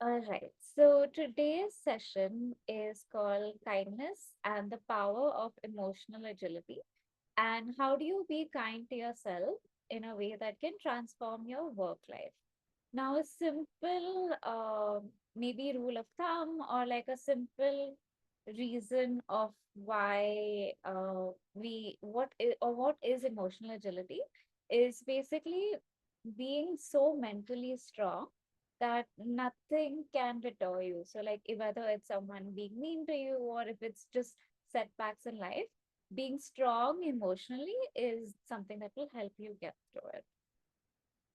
All right. So today's session is called Kindness and the Power of Emotional Agility. And how do you be kind to yourself in a way that can transform your work life? Now, a simple, maybe rule of thumb or like a simple reason of why what is emotional agility is basically being so mentally strong that nothing can deter you. So, like, whether it's someone being mean to you or if it's just setbacks in life, being strong emotionally is something that will help you get through it.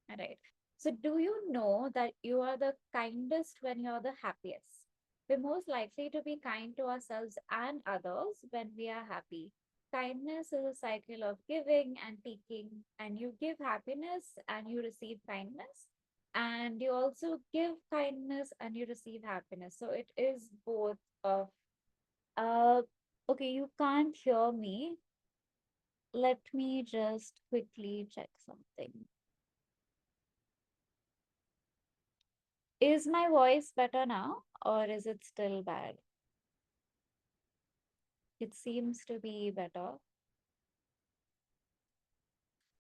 All right. So, do you know that you are the kindest when you're the happiest? We're most likely to be kind to ourselves and others when we are happy. Kindness is a cycle of giving and taking, and you give happiness and you receive kindness, and you also give kindness and you receive happiness. So, it is both of, uh, okay, you can't hear me. Let me just quickly check something. Is my voice better now or is it still bad? It seems to be better.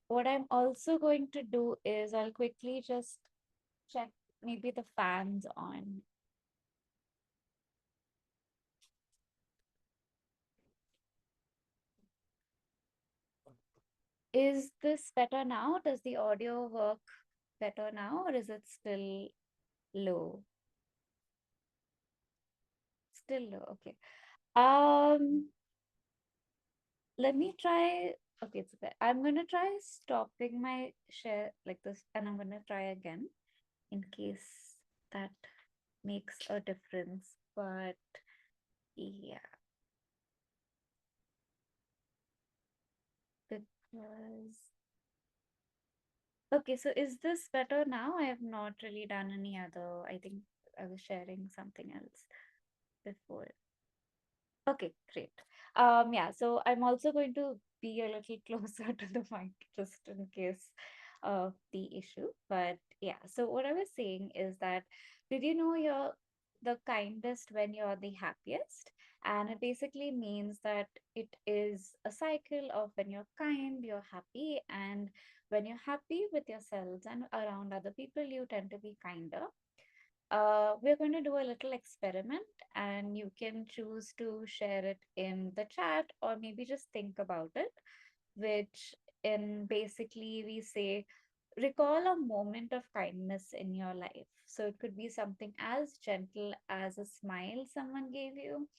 What I'm also going to do is I'll quickly just check maybe the fans on. Is this better now? Does the audio work better now or is it still low? Still low. Okay. Um, Let me try. Okay, it's okay. I'm gonna try stopping my share like this and I'm gonna try again in case that makes a difference. But yeah, because okay, so is this better now? I have not really done any other. I think I was sharing something else before. Okay, great. Yeah, so I'm also going to be a little closer to the mic just in case of the issue. But yeah, so what I was saying is that did you know you're the kindest when you're the happiest? And it basically means that it is a cycle of when you're kind, you're happy, and when you're happy with yourselves and around other people, you tend to be kinder. We're going to do a little experiment, and you can choose to share it in the chat or maybe just think about it. Which, in basically, we say, recall a moment of kindness in your life. So it could be something as gentle as a smile someone gave you,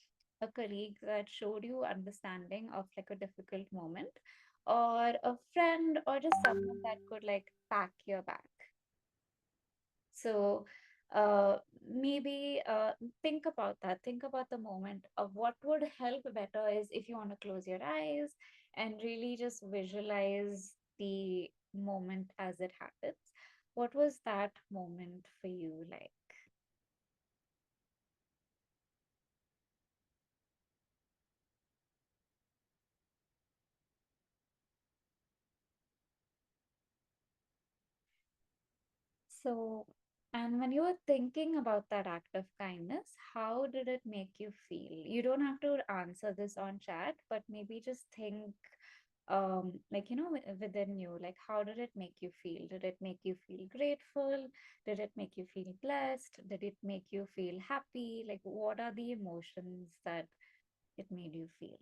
a colleague that showed you understanding of like a difficult moment, or a friend, or just someone that could like pack your back. So maybe think about that. Think about the moment of what would help better is if you want to close your eyes and really just visualize the moment as it happens. What was that moment for you like? So, and when you were thinking about that act of kindness, how did it make you feel? You don't have to answer this on chat, but maybe just think, like, within you, like, how did it make you feel? Did it make you feel grateful? Did it make you feel blessed? Did it make you feel happy? Like, what are the emotions that it made you feel?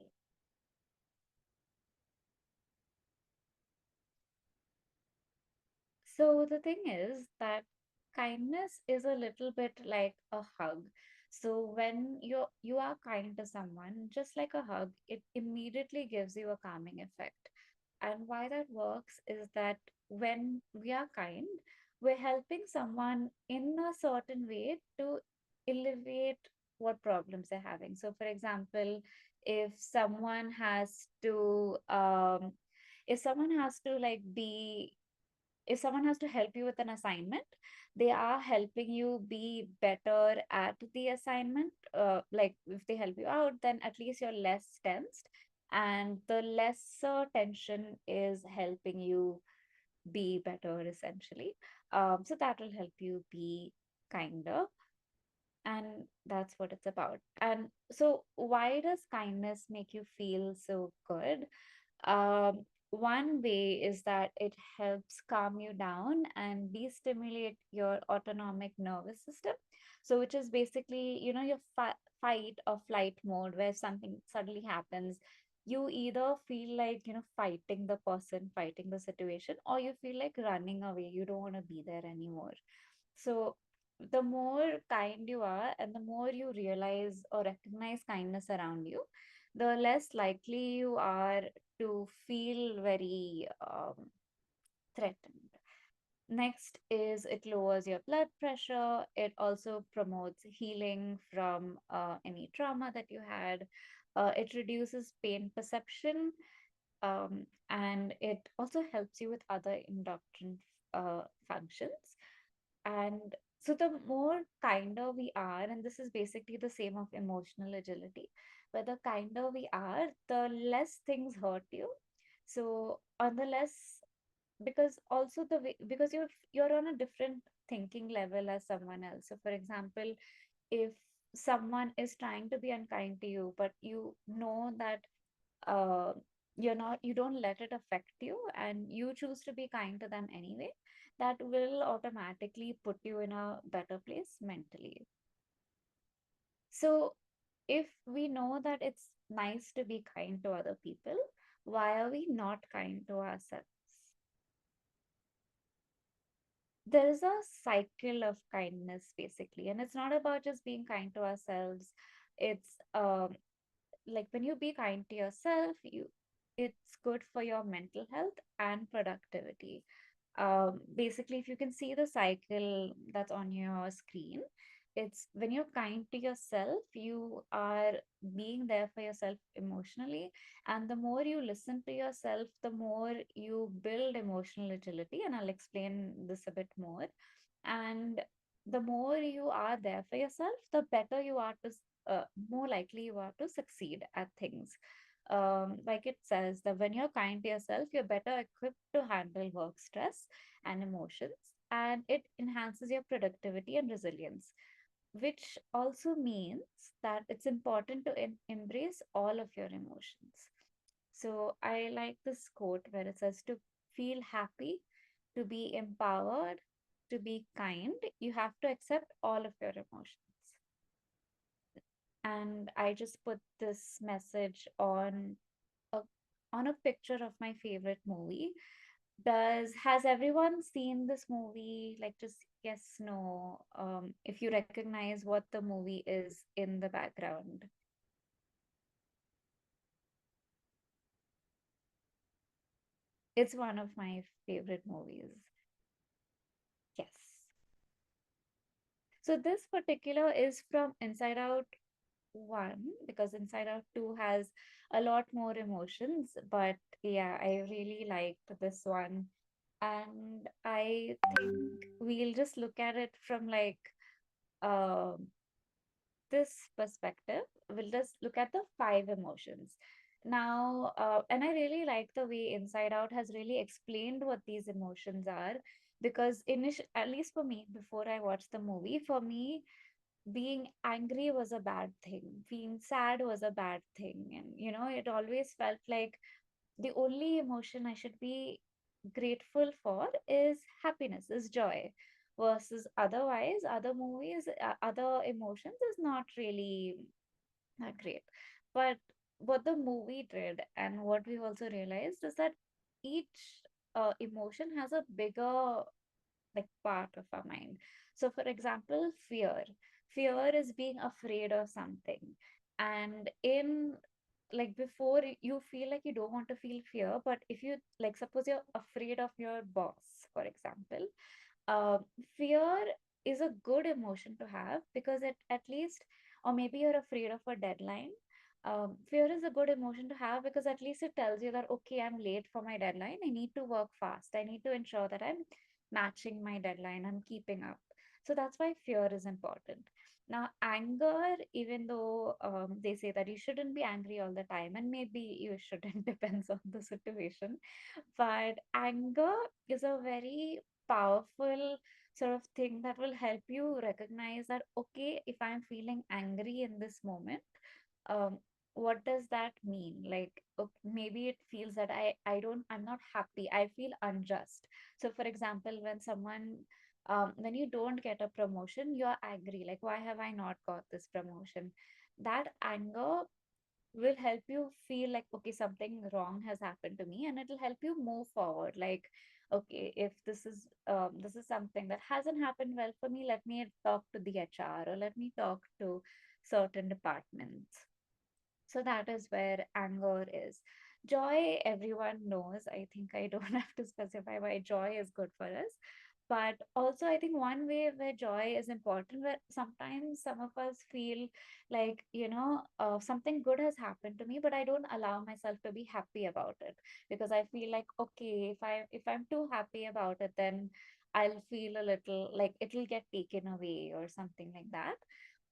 So the thing is that kindness is a little bit like a hug. So when you are kind to someone, just like a hug, it immediately gives you a calming effect. And why that works is that when we are kind, we're helping someone in a certain way to alleviate what problems they're having. So for example, if someone has to if someone has to like be if someone has to help you with an assignment, they are helping you be better at the assignment. Like if they help you out, then at least you're less tensed, and the lesser tension is helping you be better essentially. So that will help you be kinder. And that's what it's about. And so, why does kindness make you feel so good? One way is that it helps calm you down and de-stimulate your autonomic nervous system. So, which is basically, your fight or flight mode, where something suddenly happens. You either feel like, fighting the person, fighting the situation, or you feel like running away. You don't want to be there anymore. So, the more kind you are, and the more you realize or recognize kindness around you, the less likely you are to feel very threatened. Next is it lowers your blood pressure. It also promotes healing from any trauma that you had. It reduces pain perception, and it also helps you with other endocrine functions. And so, the more kinder we are, and this is basically the same of emotional agility, but the kinder we are, the less things hurt you. So, on the less, because also the way, because you're on a different thinking level as someone else. So, for example, if someone is trying to be unkind to you, but you know that uh, you don't let it affect you, and you choose to be kind to them anyway, that will automatically put you in a better place mentally. So if we know that it's nice to be kind to other people, why are we not kind to ourselves? There is a cycle of kindness basically, and it's not about just being kind to ourselves. It's like when you be kind to yourself, it's good for your mental health and productivity. Basically, if you can see the cycle that's on your screen, it's when you're kind to yourself, you are being there for yourself emotionally. And the more you listen to yourself, the more you build emotional agility. And I'll explain this a bit more. And the more you are there for yourself, the better you are to, more likely you are to succeed at things. Like it says that when you're kind to yourself, you're better equipped to handle work stress and emotions, and it enhances your productivity and resilience, which also means that it's important to embrace all of your emotions. So I like this quote where it says to feel happy, to be empowered, to be kind, you have to accept all of your emotions. And I just put this message a on a picture of my favorite movie. Does has everyone seen this movie? Like, just yes, no. If you recognize what the movie is in the background, it's one of my favorite movies. Yes. So this particular is from Inside Out 1, because Inside Out 2 has a lot more emotions, but yeah, I really liked this one. And I think we'll just look at it from like um this perspective. We'll just look at the five emotions. Now, and I really like the way Inside Out has really explained what these emotions are, because at least for me, before I watched the movie, for me, being angry was a bad thing, being sad was a bad thing. And, it always felt like the only emotion I should be grateful for is happiness, is joy, versus otherwise, other movies, other emotions is not really great. But what the movie did, and what we also realized, is that each emotion has a bigger like part of our mind. So, for example, fear. Fear is being afraid of something. And in like before you feel like you don't want to feel fear, but if you like suppose you're afraid of your boss, for example, uh, fear is a good emotion to have, because it at least, or maybe you're afraid of a deadline. Fear is a good emotion to have, because at least it tells you that, okay, I'm late for my deadline. I need to work fast. I need to ensure that I'm matching my deadline. I'm keeping up. So that's why fear is important. Now, anger, even though they say that you shouldn't be angry all the time, and maybe you shouldn't, depends on the situation, but anger is a very powerful sort of thing that will help you recognize that, okay, if I'm feeling angry in this moment, um, what does that mean? Like, maybe it feels that I'm not happy. I feel unjust. So, for example, when you don't get a promotion, you're angry. Like, why have I not got this promotion? That anger will help you feel like, okay, something wrong has happened to me, and it'll help you move forward. Like, okay, if this is something that hasn't happened well for me, let me talk to the HR, or let me talk to certain departments. So that is where anger is. Joy, everyone knows. I think I don't have to specify why joy is good for us. But also, I think one way where joy is important, where sometimes some of us feel like, something good has happened to me, but I don't allow myself to be happy about it, because I feel like, okay, if I'm too happy about it, then I'll feel a little like it'll get taken away or something like that.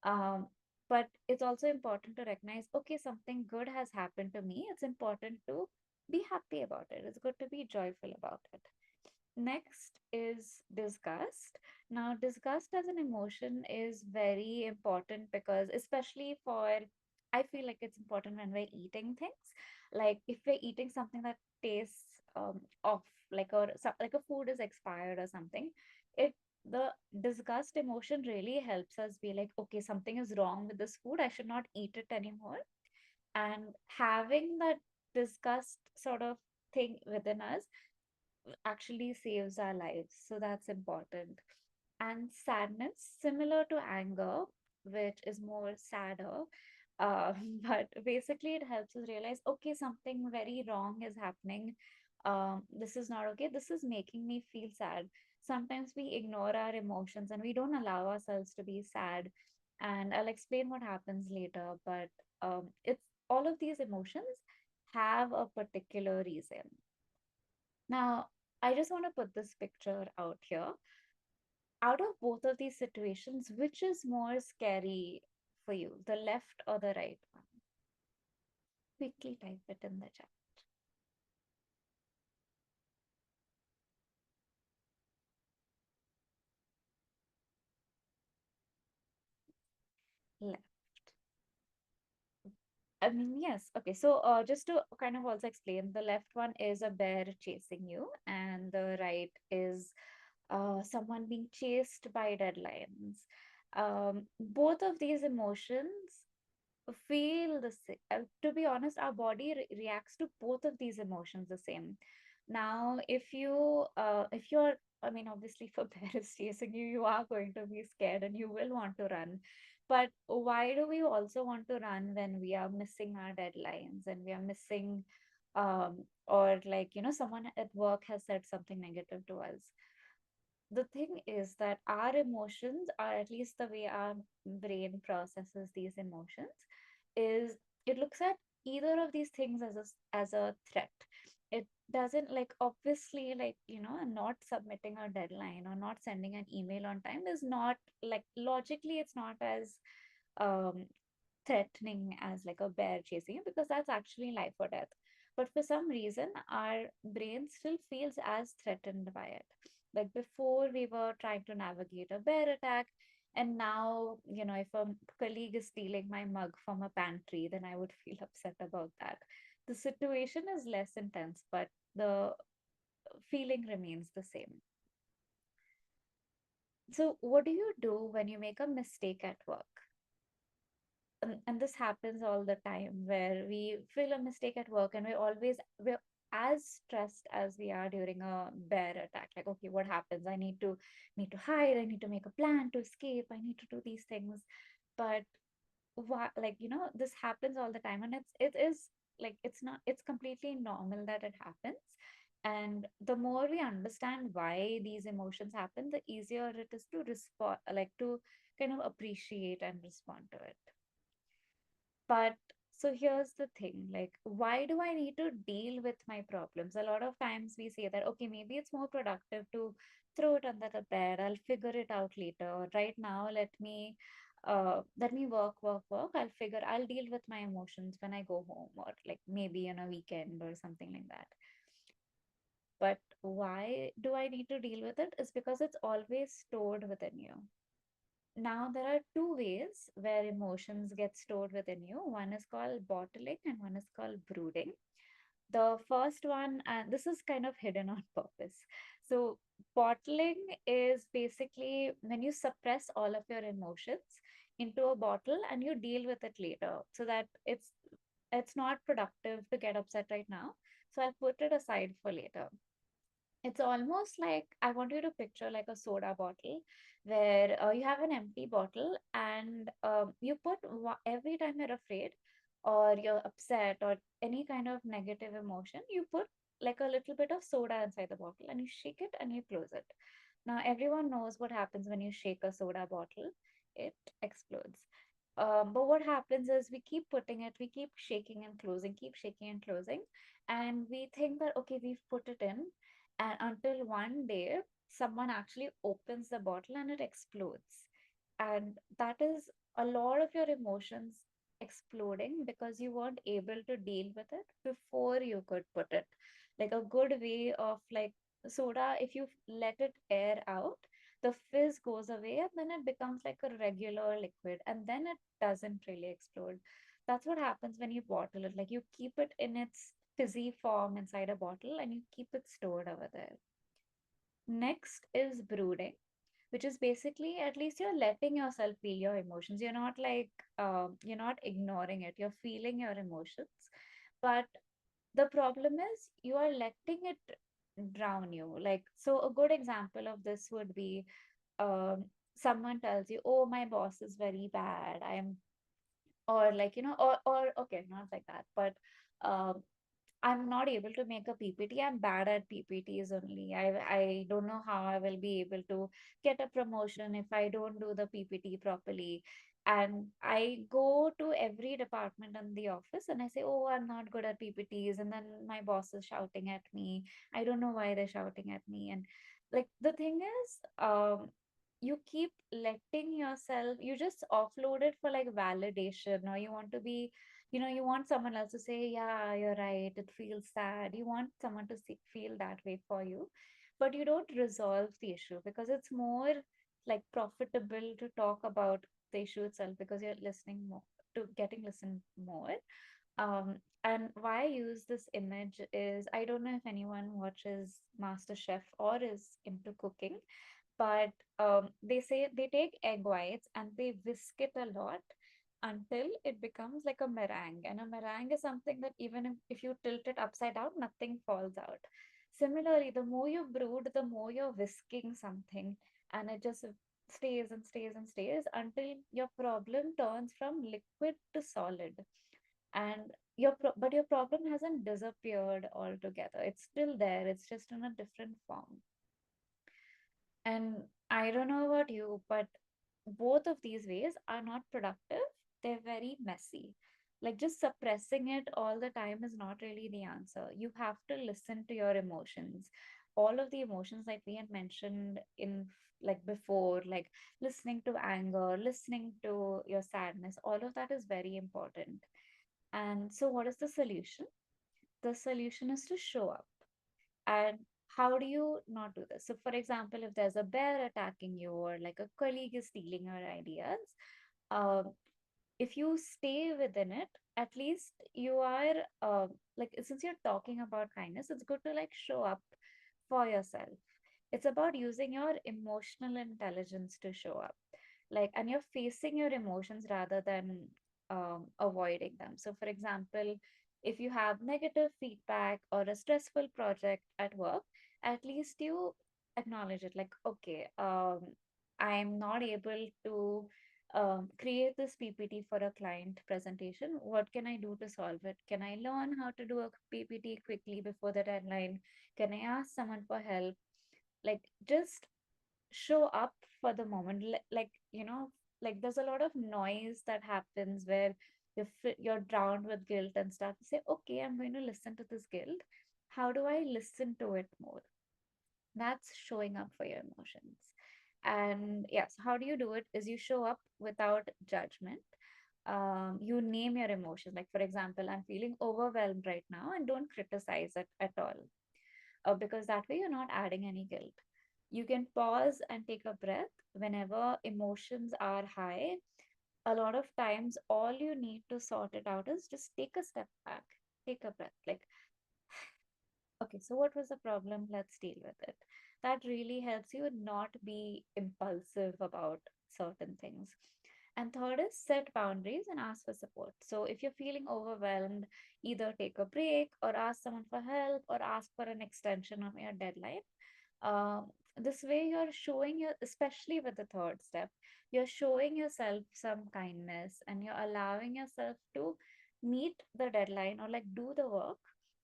Um, but it's also important to recognize, okay, something good has happened to me. It's important to be happy about it. It's good to be joyful about it. Next is disgust. Now, disgust as an emotion is very important, because especially for, I feel like it's important when we're eating things. Like, if we're eating something that tastes off, like a food is expired or something, it the disgust emotion really helps us be like, okay, something is wrong with this food. I should not eat it anymore. And having that disgust sort of thing within us actually saves our lives. So that's important. And sadness, similar to anger, which is more sadder. But basically, it helps us realize, okay, something very wrong is happening. This is not okay. This is making me feel sad. Sometimes we ignore our emotions and we don't allow ourselves to be sad. And I'll explain what happens later. But it's all of these emotions have a particular reason. Now, I just want to put this picture out here. Out of both of these situations, which is more scary for you, the left or the right one? Quickly type it in the chat. Left. I mean, yes. Okay. So, just to kind of also explain, the left one is a bear chasing you, and the right is someone being chased by deadlines. Both of these emotions feel the same. To be honest, our body reacts to both of these emotions the same. Now, if you're, I mean, obviously, if a bear is chasing you, you are going to be scared and you will want to run. But why do we also want to run when we are missing our deadlines and we are missing, or like, someone at work has said something negative to us? The thing is that our emotions, or at least the way our brain processes these emotions, is it looks at either of these things as a threat. It doesn't, like, obviously, like, not submitting a deadline or not sending an email on time is not, like, logically it's not as um threatening as like a bear chasing you, because that's actually life or death. But for some reason, our brain still feels as threatened by it. Like, before, we were trying to navigate a bear attack, and now, if a colleague is stealing my mug from a pantry, then I would feel upset about that. The situation is less intense, but the feeling remains the same. So, what do you do when you make a mistake at work? And this happens all the time, where we feel a mistake at work, and we're as stressed as we are during a bear attack. Like, okay, what happens? I need to hide, I need to make a plan to escape, I need to do these things. But why, like, this happens all the time, and it is like, it's completely normal that it happens. And the more we understand why these emotions happen, the easier it is to respond, like, to kind of appreciate and respond to it. But so here's the thing, like, why do I need to deal with my problems? A lot of times we say that, okay, maybe it's more productive to throw it under the bed. I'll figure it out later. Or right now, let me work. I'll deal with my emotions when I go home, or like maybe on a weekend or something like that. But why do I need to deal with it? Is because it's always stored within you. Now, there are two ways where emotions get stored within you. One is called bottling, and one is called brooding. The first one, and this is kind of hidden on purpose. So, bottling is basically when you suppress all of your emotions into a bottle and you deal with it later, so that it's not productive to get upset right now. So I'll put it aside for later. It's almost like I want you to picture like a soda bottle where you have an empty bottle, and you put every time you're afraid or you're upset or any kind of negative emotion, you put like a little bit of soda inside the bottle and you shake it and you close it. Now, everyone knows what happens when you shake a soda bottle, it explodes. But what happens is we keep putting it, we keep shaking and closing, keep shaking and closing, and we think that, okay, we've put it in, and until one day someone actually opens the bottle and it explodes. And that is a lot of your emotions exploding because you weren't able to deal with it before you could put it. Like a good way of like soda, if you let it air out, the fizz goes away and then it becomes like a regular liquid and then it doesn't really explode. That's what happens when you bottle it. Like you keep it in its fizzy form inside a bottle and you keep it stored over there. Next is brooding, which is basically at least you're letting yourself feel your emotions. You're not like, you're not ignoring it, you're feeling your emotions. But the problem is you are letting it drown you. Like, so a good example of this would be someone tells you, oh, my boss is very bad. Or like, or okay, not like that, but um, I'm not able to make a PPT. I'm bad at PPTs only. I don't know how I will be able to get a promotion if I don't do the PPT properly. And I go to every department in the office and I say, oh, I'm not good at PPTs. And then my boss is shouting at me. I don't know why they're shouting at me. And like the thing is, you keep letting yourself, you just offload it for like validation, or you want to be, you want someone else to say, yeah, you're right, it feels sad. You want someone to feel that way for you, but you don't resolve the issue because it's more like profitable to talk about the issue itself because you're listening more to getting listened more. And why I use this image is I don't know if anyone watches Master Chef or is into cooking, but they say they take egg whites and they whisk it a lot until it becomes like a meringue. And a meringue is something that even if you tilt it upside down, nothing falls out. Similarly, the more you brood, the more you're whisking something, and it just stays and stays and stays until your problem turns from liquid to solid. And but your problem hasn't disappeared altogether. It's still there. It's just in a different form. And I don't know about you, but both of these ways are not productive. They're very messy. Like just suppressing it all the time is not really the answer. You have to listen to your emotions. All of the emotions like we had mentioned in like before, like listening to anger, listening to your sadness, all of that is very important. And so, what is the solution? The solution is to show up. And how do you not do this? So, for example, if there's a bear attacking you or like a colleague is stealing your ideas, um, if you stay within it, at least you are like, since you're talking about kindness, it's good to like show up for yourself. It's about using your emotional intelligence to show up, like, and you're facing your emotions rather than avoiding them. So, for example, if you have negative feedback or a stressful project at work, at least you acknowledge it, like, okay, I'm not able to create this PPT for a client presentation. What can I do to solve it? Can I learn how to do a PPT quickly before the deadline? Can I ask someone for help? Like, just show up for the moment. Like, like there's a lot of noise that happens where you're drowned with guilt and stuff. You say, okay, I'm going to listen to this guilt. How do I listen to it more? That's showing up for your emotions. And yes, how do you do it is you show up without judgment. You name your emotions. Like, for example, I'm feeling overwhelmed right now, and don't criticize it at all. because that way you're not adding any guilt. You can pause and take a breath whenever emotions are high. A lot of times, all you need to sort it out is just take a step back, take a breath. Like, okay, so what was the problem? Let's deal with it. That really helps you not be impulsive about certain things. And third is set boundaries and ask for support. So if you're feeling overwhelmed, either take a break or ask someone for help or ask for an extension of your deadline. This way, you're showing your, especially with the third step, you're showing yourself some kindness and you're allowing yourself to meet the deadline or like do the work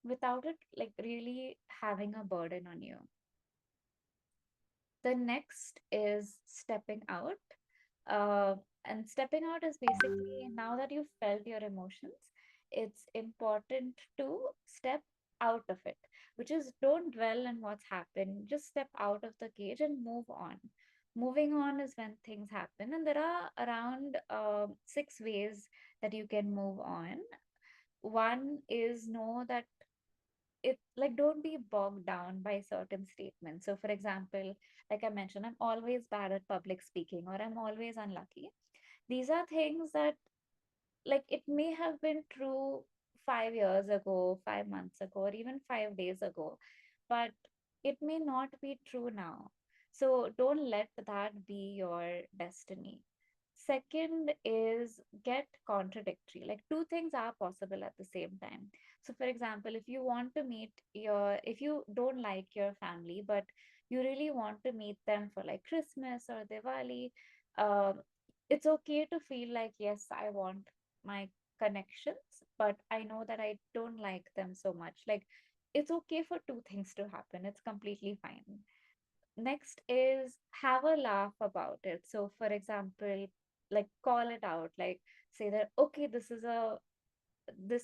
without it like really having a burden on you. The next is stepping out. Uh, and stepping out is basically now that you've felt your emotions, it's important to step out of it, which is don't dwell on what's happened, just step out of the cage and move on. Moving on is when things happen, and there are around 6 ways that you can move on. One is know that it like don't be bogged down by certain statements. So for example, like I mentioned, I'm always bad at public speaking or I'm always unlucky. These are things that like it may have been true 5 years ago, 5 months ago, or even 5 days ago, but it may not be true now. So don't let that be your destiny. Second is get contradictory. Like two things are possible at the same time. So, for example, if you want to meet your, if you don't like your family, but you really want to meet them for like Christmas or Diwali, um, it's okay to feel like, yes, I want my connections, but I know that I don't like them so much. Like, it's okay for two things to happen. It's completely fine. Next is have a laugh about it. So, for example, like call it out, like say that, okay, this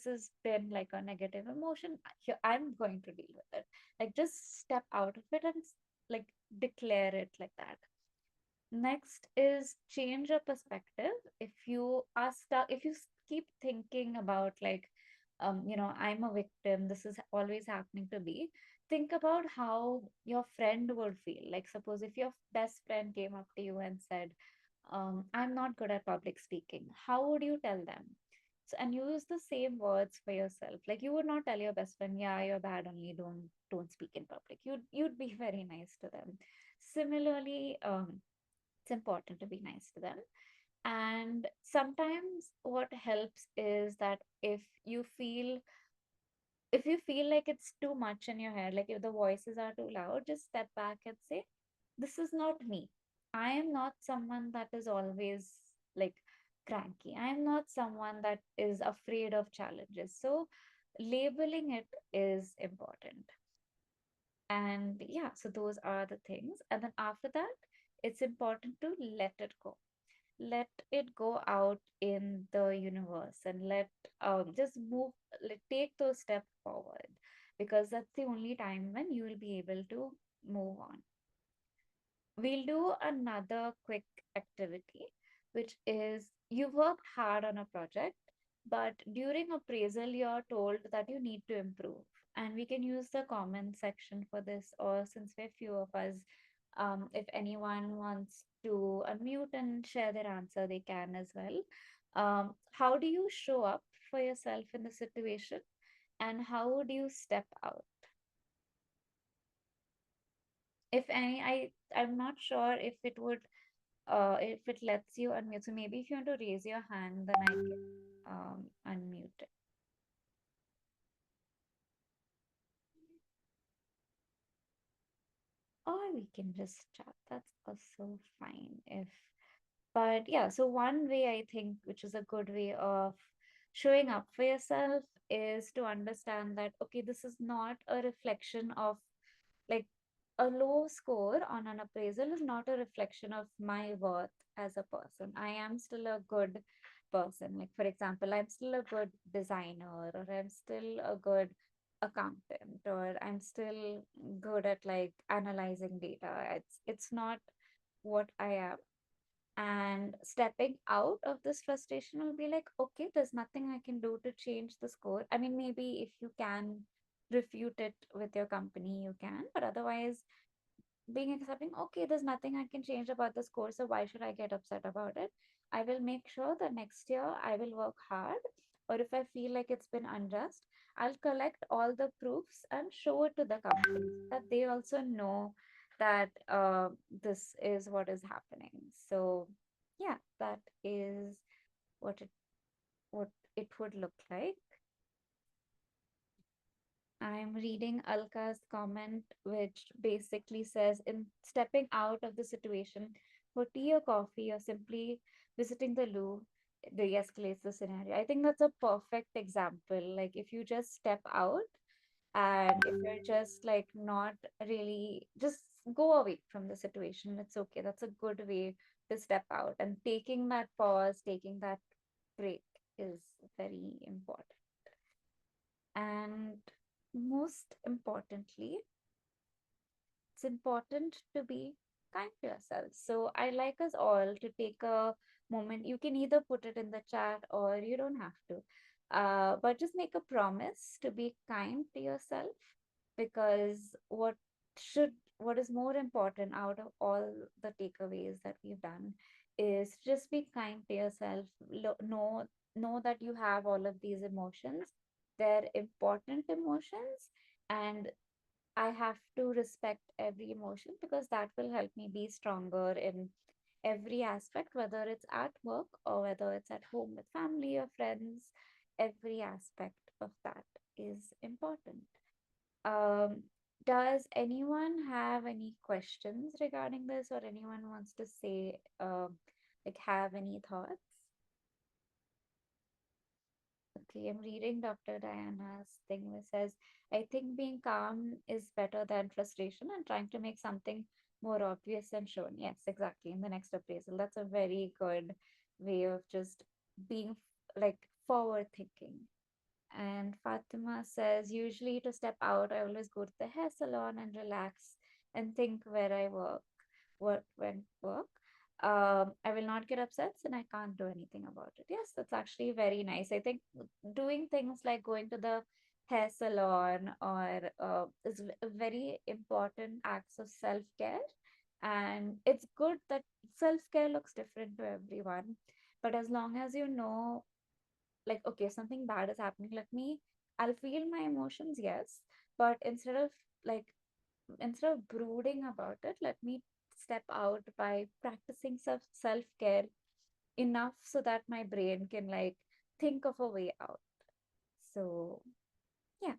has been like a negative emotion. I'm going to deal with it. Like, just step out of it and like declare it like that. Next is change your perspective. If you are stuck, if you keep thinking about like, I'm a victim, this is always happening to me, think about how your friend would feel. Like, suppose if your best friend came up to you and said, I'm not good at public speaking, how would you tell them? So, and use the same words for yourself. Like, you would not tell your best friend, yeah, you're bad, only don't speak in public. You'd be very nice to them. Similarly, it's important to be nice to them. And sometimes what helps is that if you feel like it's too much in your head, like if the voices are too loud, just step back and say, this is not me. I am not someone that is always like cranky. I am not someone that is afraid of challenges. So labeling it is important. And yeah, so those are the things. And then after that, it's important to let it go out in the universe and let just move, like, take those steps forward, because that's the only time when you will be able to move on. We'll do another quick activity, which is you worked hard on a project, but during appraisal, you're told that you need to improve. And we can use the comment section for this, or since we're few of us, if anyone wants to unmute and share their answer, they can as well. How do you show up for yourself in the situation, and how would you step out? If any, I'm not sure if it lets you unmute. So maybe if you want to raise your hand, then I can unmute it. Or we can just chat. That's also fine. If but yeah, so one way I think, which is a good way of showing up for yourself, is to understand that okay, this is not a reflection of like a low score on an appraisal is not a reflection of my worth as a person. I am still a good person. Like, for example, I'm still a good designer, or I'm still a good accountant, or I'm still good at like analyzing data. It's not what I am. And stepping out of this frustration will be like, okay, there's nothing I can do to change the score. I mean, maybe if you can refute it with your company, you can. But otherwise, being accepting, okay, there's nothing I can change about this course, so why should I get upset about it? I will make sure that next year I will work hard, or if I feel like it's been unjust, I'll collect all the proofs and show it to the company that they also know that this is what is happening. So yeah, that is what it would look like. I'm reading Alka's comment, which basically says, in stepping out of the situation for tea or coffee or simply visiting the loo, de escalates the scenario. I think that's a perfect example. Like, if you just step out and if you're just like not really, just go away from the situation, it's okay. That's a good way to step out. And taking that pause, taking that break is very important. And most importantly, it's important to be kind to yourself. So I like us all to take a moment. You can either put it in the chat or you don't have to. But just make a promise to be kind to yourself, because what is more important out of all the takeaways that we've done is just be kind to yourself. Know that you have all of these emotions. They're important emotions, and I have to respect every emotion because that will help me be stronger in every aspect, whether it's at work or whether it's at home with family or friends. Every aspect of that is important. Um, does anyone have any questions regarding this, or anyone wants to say, like, have any thoughts? Okay, I'm reading Dr. Diana's thing which says, I think being calm is better than frustration and trying to make something more obvious and shown. Yes, exactly. In the next appraisal, that's a very good way of just being like forward thinking. And Fatima says, usually to step out, I always go to the hair salon and relax and think where I work when work. I will not get upset and I can't do anything about it. Yes, that's actually very nice. I think doing things like going to the hair salon or is very important acts of self-care. And it's good that self-care looks different to everyone. But as long as you know, like, okay, something bad is happening, I'll feel my emotions, yes, but like instead of brooding about it, let me step out by practicing self-care enough so that my brain can like think of a way out. So yeah,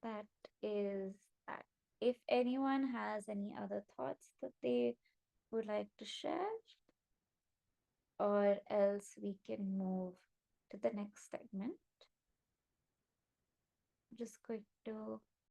that is that. If anyone has any other thoughts that they would like to share, or else we can move to the next segment. Just going to